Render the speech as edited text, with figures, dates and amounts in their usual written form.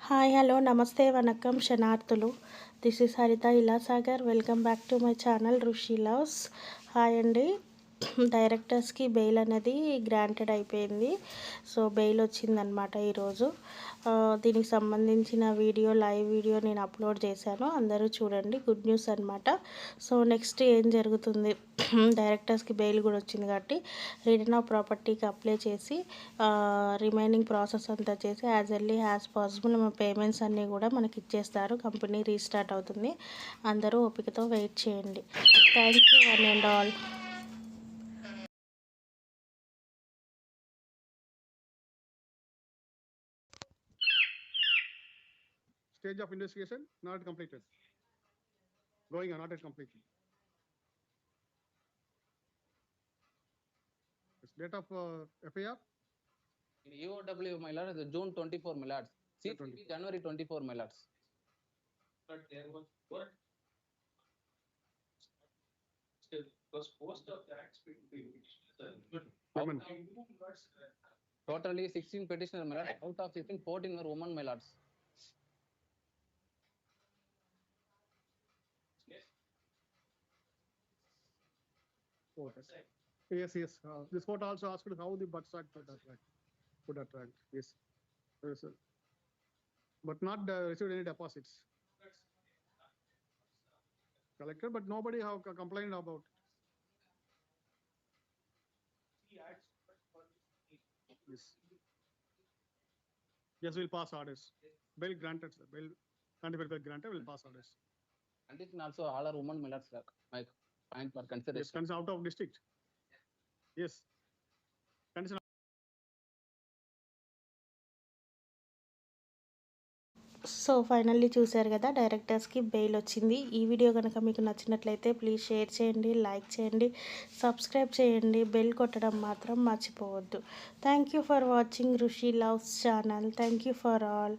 Hi hello నమస్తే vanakkam శనార్థులు. This is Haritha Ilasagar. Welcome back to my channel Rushi loves. Hi అండి. డైరెక్టర్స్కి bail అనేది గ్రాంటెడ్ అయిపోయింది. సో బెయిల్ వచ్చిందనమాట ఈరోజు. దీనికి సంబంధించిన లైవ్ వీడియో నేను అప్లోడ్ చేశాను, అందరూ చూడండి. గుడ్ న్యూస్ అనమాట. సో నెక్స్ట్ ఏం జరుగుతుంది, డైరెక్టర్స్కి బెయిల్ కూడా వచ్చింది కాబట్టి రిటర్న్ ఆఫ్ ప్రాపర్టీకి అప్లై చేసి రిమైనింగ్ ప్రాసెస్ అంతా చేసి యాజ్ ఎర్లీ యాజ్ పాసిబుల్ మన పేమెంట్స్ అన్నీ కూడా మనకి ఇచ్చేస్తారు. కంపెనీ రీస్టార్ట్ అవుతుంది. అందరూ ఓపికతో వెయిట్ చేయండి. Thank you one and all. Stage of investigation not completed. Going on, not yet completed. Date of FIR? In EOW, my lord, is June 24, my lords. CCP, January 24, my lords. But there was what? Still, was post of the acts Totally 16 petitioners, my lord. Out of 16, 14 were women, my lords. Yes, yes. This court also asked how the birth cert could attract. Yes. Yes, sir. But not received any deposits. Collected, but nobody have complained about. Yes. Yes, we'll pass orders. Bail granted, sir. Bail granted, will pass orders. And it also all are women, my lords, my point for consideration. Yes, out of district. Yes. Condition. So finally చూశారు కదా, డైరెక్టర్స్కి bail వచ్చింది. ఈ video కనుక మీకు నచ్చినట్లయితే please share చేయండి, like చేయండి, subscribe చేయండి, బెల్ కొట్టడం మాత్రం మర్చిపోవద్దు. Thank you for watching Rishi loves channel. Thank you for all.